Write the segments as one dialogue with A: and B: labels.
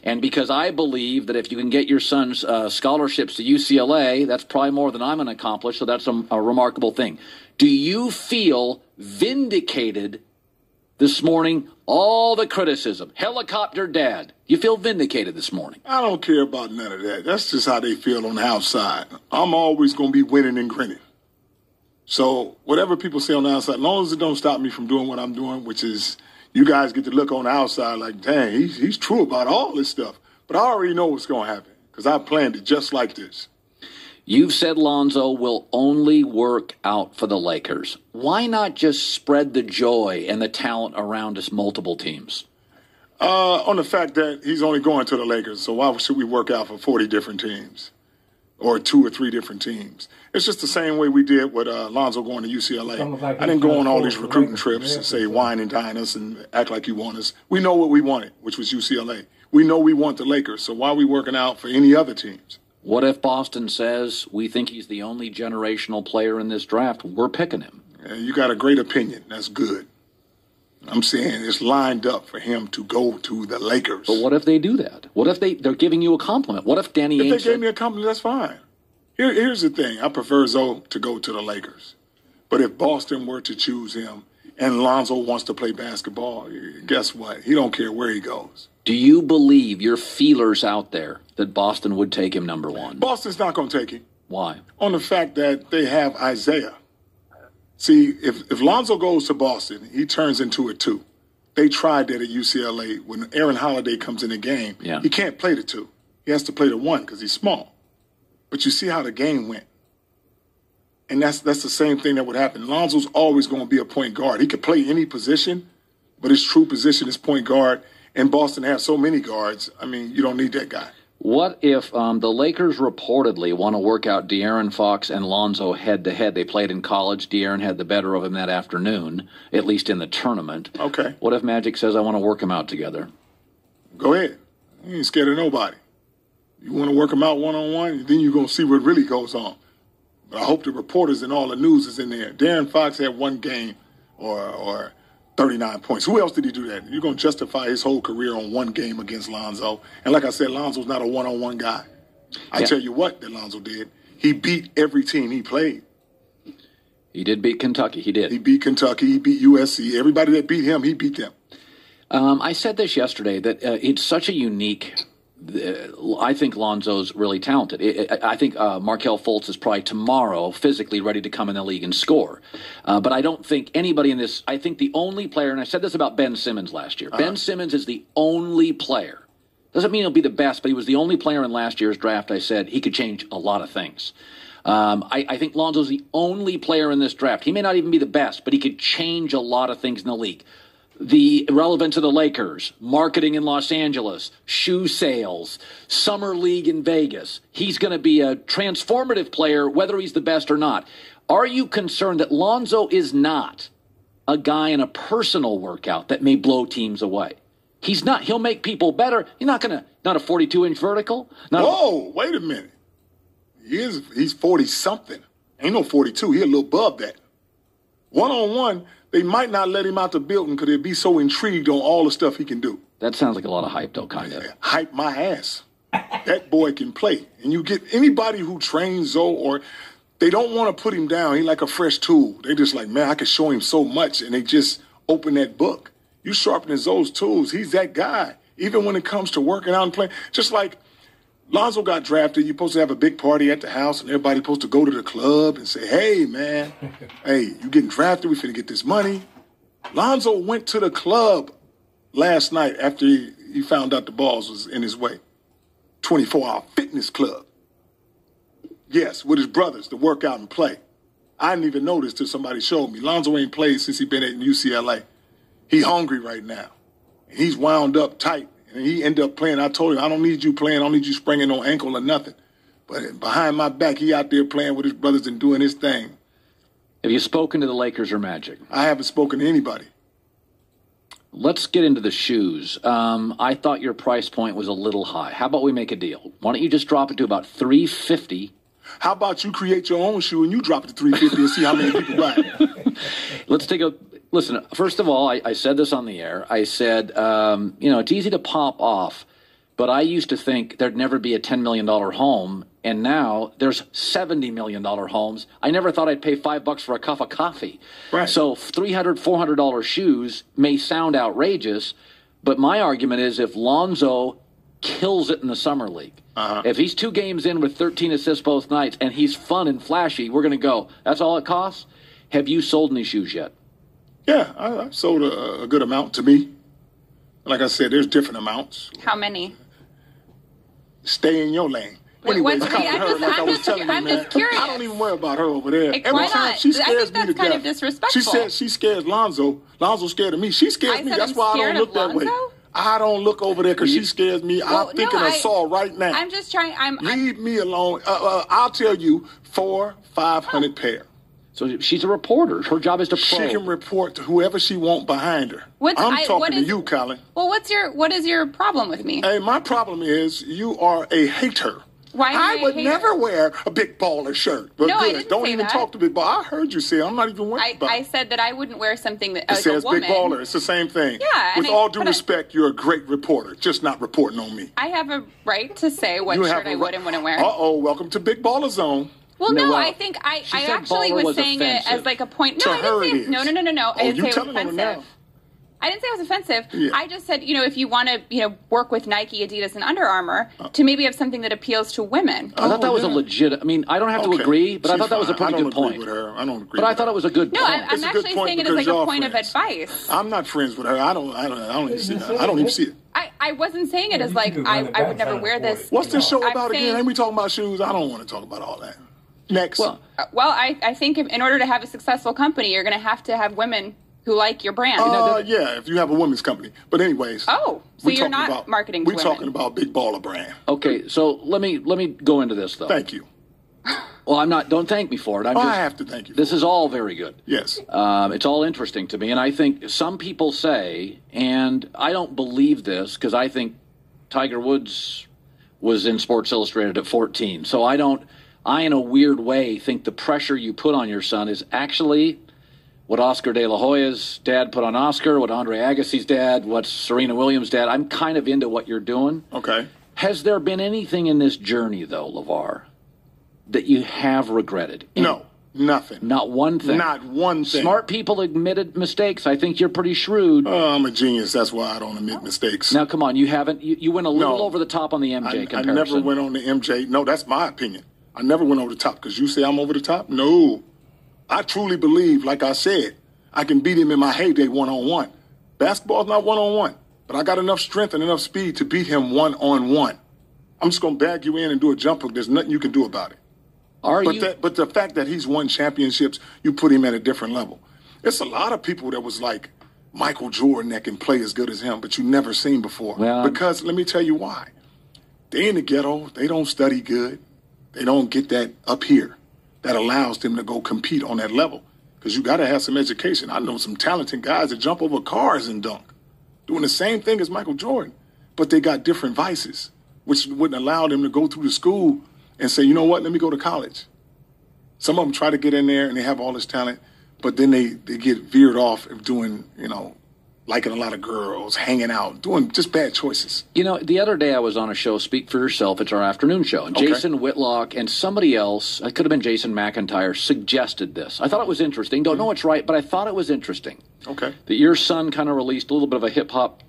A: And because I believe that if you can get your son's scholarships to UCLA, that's probably more than I'm going to accomplish, so that's a remarkable thing. Do you feel vindicated this morning? All the criticism, helicopter dad. You feel vindicated this morning?
B: I don't care about none of that. That's just how they feel on the outside. I'm always going to be winning and grinning. So whatever people say on the outside, as long as it don't stop me from doing what I'm doing, which is you guys get to look on the outside like, dang, he's true about all this stuff. But I already know what's going to happen because I planned it just like this.
A: You've said Lonzo will only work out for the Lakers. Why not just spread the joy and the talent around us multiple teams?
B: On the fact that he's only going to the Lakers, so why should we work out for 40 different teams or 2 or 3 different teams? It's just the same way we did with Lonzo going to UCLA. I didn't go on all these recruiting trips and say wine and dine us and act like you want us. We know what we wanted, which was UCLA. We know we want the Lakers, so why are we working out for any other teams?
A: What if Boston says we think he's the only generational player in this draft? We're picking him.
B: You got a great opinion. That's good. I'm saying it's lined up for him to go to the Lakers.
A: But what if they do that? What if they're giving you a compliment? What if Danny Ainge...
B: If they gave me a compliment, that's fine. Here's the thing. I prefer Zoe to go to the Lakers. But if Boston were to choose him and Lonzo wants to play basketball, guess what? He don't care where he goes.
A: Do you believe your feelers out there that Boston would take him number 1?
B: Boston's not going to take him.
A: Why?
B: On the fact that they have Isaiah. See, if Lonzo goes to Boston, he turns into a 2. They tried that at UCLA. When Aaron Holiday comes in the game, he can't play the 2. He has to play the 1 because he's small. But you see how the game went. And that's the same thing that would happen. Lonzo's always going to be a point guard. He could play any position, but his true position is point guard. And Boston has so many guards. I mean, you don't need that guy.
A: What if the Lakers reportedly want to work out De'Aaron Fox and Lonzo head-to-head? They played in college. De'Aaron had the better of him that afternoon, at least in the tournament.
B: Okay.
A: What if Magic says, I want to work them out together?
B: Go ahead. You ain't scared of nobody. You want to work them out one-on-one, then you're going to see what really goes on. But I hope the reporters and all the news is in there. De'Aaron Fox had 1 game or 39 points. Who else did he do that? You're going to justify his whole career on 1 game against Lonzo. And like I said, Lonzo's not a one-on-one guy. I tell you what that Lonzo did. He beat every team he played.
A: He did beat Kentucky. He did.
B: He beat Kentucky. He beat USC. Everybody that beat him, he beat them.
A: I said this yesterday, that it's such a unique... I think Lonzo's really talented. I think Markelle Fultz is probably tomorrow physically ready to come in the league and score. But I don't think anybody in this, I think the only player, and I said this about Ben Simmons last year, Ben Simmons is the only player. Doesn't mean he'll be the best, but he was the only player in last year's draft I said he could change a lot of things. I think Lonzo's the only player in this draft. He may not even be the best, but he could change a lot of things in the league. The relevance of the Lakers, marketing in Los Angeles, shoe sales, summer league in Vegas. He's going to be a transformative player, whether he's the best or not. Are you concerned that Lonzo is not a guy in a personal workout that may blow teams away? He's not. He'll make people better. He's not going to, not a 42-inch vertical.
B: Whoa, wait a minute. He's 40-something. Ain't no 42. He a little above that. One-on-one, they might not let him out the building because they'd be so intrigued on all the stuff he can do.
A: That sounds like a lot of hype, though, kind of.
B: Hype my ass. That boy can play. And you get anybody who trains Zoe, or they don't want to put him down. He's like a fresh tool. They just like, man, I can show him so much. And they just open that book. You sharpening Zoe's tools. He's that guy. Even when it comes to working out and playing. Just like Lonzo got drafted, you're supposed to have a big party at the house, and everybody's supposed to go to the club and say, hey, man, hey, you getting drafted, we finna get this money. Lonzo went to the club last night after he found out the balls was in his way. 24-hour fitness club. Yes, with his brothers to work out and play. I didn't even notice till somebody showed me. Lonzo ain't played since he been at UCLA. He hungry right now. And he's wound up tight. And he ended up playing. I told him, I don't need you playing. I don't need you spraining no ankle or nothing. But behind my back, he out there playing with his brothers and doing his thing.
A: Have you spoken to the Lakers or Magic?
B: I haven't spoken to anybody.
A: Let's get into the shoes. I thought your price point was a little high. How about we make a deal? Why don't you just drop it to about $350?
B: How about you create your own shoe and you drop it to $350 and see how many people buy it?
A: Let's take a... Listen, first of all, I said this on the air. I said, it's easy to pop off But I used to think there'd never be a $10 million home, and now there's $70 million homes. I never thought I'd pay $5 for a cup of coffee.
B: Right.
A: So $300, $400 shoes may sound outrageous, but my argument is if Lonzo kills it in the summer league, if he's 2 games in with 13 assists both nights and he's fun and flashy, we're going to go, that's all it costs? Have you sold any shoes yet?
B: Yeah, I sold a good amount to me. Like I said, there's different amounts.
C: How many?
B: Stay in your lane.
C: Wait,
B: Anyways,
C: what's- I'm just curious.
B: I don't even worry about her over there.
C: Like,
B: Every
C: why
B: time
C: not?
B: she
C: I
B: scares
C: think
B: me to
C: that's kind
B: death.
C: of disrespectful.
B: She said she scares Lonzo. Lonzo's scared of me. She scares
C: I
B: me.
C: said
B: That's
C: I'm
B: why I
C: scared
B: don't look
C: of
B: that way.
C: Lonzo?
B: I don't look over there because she scares me.
C: Well,
B: I'm thinking
C: no,
B: assault right now.
C: I'm just trying.
B: Leave me alone. I'll tell you, 500 pair.
A: So she's a reporter. Her job is to probe.
B: She can report to whoever she wants behind her. I'm talking to you, Colin.
C: Well, what is your problem with me?
B: Hey, my problem is you are a hater.
C: Why am I a
B: would
C: hater?
B: never wear a Big Baller shirt. But
C: No, I
B: good.
C: didn't
B: Don't
C: say
B: even
C: that.
B: talk to Big Baller. I heard you say I'm not even worried about
C: I
B: it.
C: said that I wouldn't wear something that
B: It
C: as
B: says
C: a woman.
B: Big Baller. It's the same thing.
C: Yeah,
B: With
C: and
B: all due
C: but
B: respect, you're a great reporter. Just not reporting on me.
C: I have a right to say what shirt I would and wouldn't wear.
B: Welcome to Big Baller Zone.
C: Well,
A: No,
C: no,
A: well,
C: I think I
A: said
C: actually
A: baller
C: was
A: was
C: saying it
A: offensive.
C: as like a point.
B: To
C: No, I
B: her
C: didn't
B: it
C: say no,
B: is.
C: no, no, no, no. I
B: Oh,
C: didn't
B: you
C: say it was
B: telling on her
C: offensive.
B: now.
C: I didn't say it was offensive.
B: Yeah.
C: I just said, if you want to, work with Nike, Adidas, and Under Armour, to maybe have something that appeals to women.
A: I thought that was a
B: yeah.
A: legit. I mean, I don't have to
B: Okay.
A: agree, but I
B: She's
A: thought that was a
B: fine.
A: pretty good
B: I don't
A: point.
B: agree with her. I don't agree.
A: But I
B: with
A: thought
B: her.
A: it was a good
C: No,
A: point.
C: I'm
B: It's a good
C: actually
B: point
C: saying it as
B: because
C: like a
B: y'all
C: point of
B: friends.
C: advice.
B: I'm not friends with her. I don't even see that. I don't even see it.
C: I wasn't saying it as like I would never wear this.
B: What's this show
C: I'm
B: about
C: saying-
B: again? Ain't we talking about shoes? I don't want to talk about all that. Next.
A: Well,
C: Well, I think in order to have a successful company, you're going to have women who like your brand.
B: yeah, if you have a women's company. But anyways.
C: Oh, so
B: we
C: you're
B: talking
C: not
B: about-
C: marketing to
B: We're
C: women.
B: talking about Big Baller brand.
A: okay, so let me go into this though.
B: Thank you.
A: Well, I'm not. Don't thank me for it.
B: I have to thank you.
A: This is all very good.
B: Yes.
A: It's all interesting to me, and I think some people say, and I don't believe this because I think Tiger Woods was in Sports Illustrated at 14. So I in a weird way, think the pressure you put on your son is actually what Oscar De La Hoya's dad put on Oscar, what Andre Agassi's dad, what Serena Williams' dad. I'm kind of into what you're doing.
B: Okay.
A: Has there been anything in this journey, though, LaVar, that you have regretted?
B: No, nothing.
A: Not one thing.
B: Not one thing.
A: Smart people admitted mistakes. I think you're pretty shrewd.
B: I'm a genius. That's why I don't admit mistakes.
A: Now, come on, you haven't. You went a little
B: No.
A: over the top on the MJ
B: I
A: comparison.
B: never went on the MJ. No, that's my opinion. I never went over the top because you say I'm over the top. No. I truly believe, like I said, I can beat him in my heyday one-on-one. Basketball's not one-on-one, but I got enough strength and enough speed to beat him one-on-one. I'm just going to bag you in and do a jump hook. There's nothing you can do about it. But the fact that he's won championships, you put him at a different level. There's a lot of people that was like Michael Jordan that can play as good as him, but you never seen before.
A: Well,
B: because let me tell you why. They in the ghetto. They don't study good. They don't get that up here that allows them to go compete on that level. Because you got to have some education. I know some talented guys that jump over cars and dunk, doing the same thing as Michael Jordan, but they got different vices, which wouldn't allow them to go through the school and say, you know what, let me go to college. Some of them try to get in there and they have all this talent, but then they get veered off of doing, liking a lot of girls, hanging out, doing just bad choices.
A: The other day I was on a show, Speak for Yourself. It's our afternoon show. And
B: Okay.
A: Jason Whitlock and somebody else, it could have been Jason McIntyre, suggested this. I thought it was interesting. Don't know it's right, but I thought it was interesting.
B: Okay.
A: That your son kind of released a little bit of a hip-hop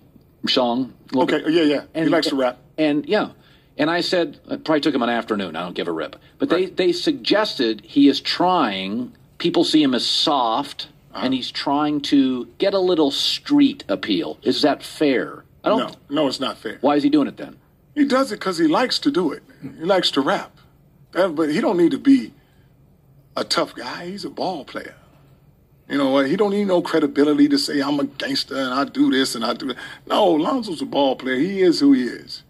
A: song.
B: Okay, yeah. He likes to rap.
A: And, yeah. And I said, it probably took him an afternoon. I don't give a rip. But they suggested he is trying, people see him as soft, and he's trying to get a little street appeal. Is that fair?
B: No, it's not fair.
A: Why is he doing it then?
B: He does it because he likes to do it. He likes to rap. But he don't need to be a tough guy. He's a ball player. You know what? He don't need no credibility to say I'm a gangster and I do this and I do that. No, Lonzo's a ball player. He is who he is.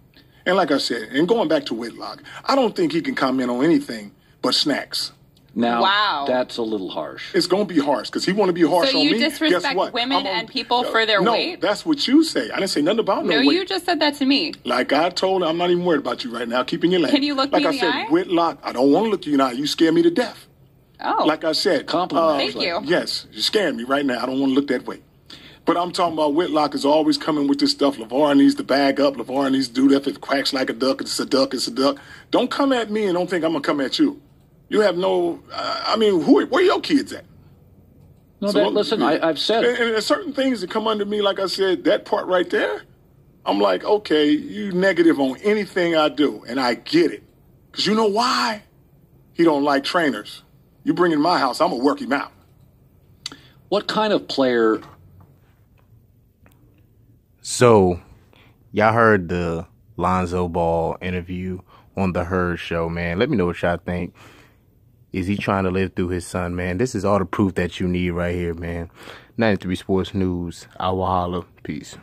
B: And like I said, and going back to Whitlock, I don't think he can comment on anything but snacks.
A: Now,
C: Wow.
A: that's a little harsh.
B: It's going to be harsh because he want to be harsh
C: So
B: on
C: you
B: me.
C: disrespect
B: Guess what?
C: women and people for their weight?
B: No, that's what you say. I didn't say nothing about no
C: No,
B: weight.
C: you just said that to me.
B: Like I told him, I'm not even worried about you right now. Keep in your lane.
C: Can you look
B: like
C: me
B: I
C: in the
B: said,
C: eye?
B: Whitlock, I don't want to look you in the eye. You scare me to death.
C: Oh.
B: Like I said.
A: Compliment.
C: Thank you.
B: Yes, you're scaring me right now. I don't want to look that way. But I'm talking about Whitlock is always coming with this stuff. LaVar needs to bag up. LaVar needs to do that. If it quacks like a duck, it's a duck, it's a duck. Don't come at me and don't think I'm going to come at you. You have no, I mean, where your kids at?
A: No, listen, I've said.
B: And there's certain things that come under me, like I said, that part right there, I'm like, okay, you negative on anything I do, and I get it. Because you know why? He don't like trainers. You bring him in my house, I'm going to work him out.
A: What kind of player...
D: So, y'all heard the Lonzo Ball interview on TheHerd show, man. Let me know what y'all think. Is he trying to live through his son, man? This is all the proof that you need right here, man. 93 Sports News. I will holler. Peace.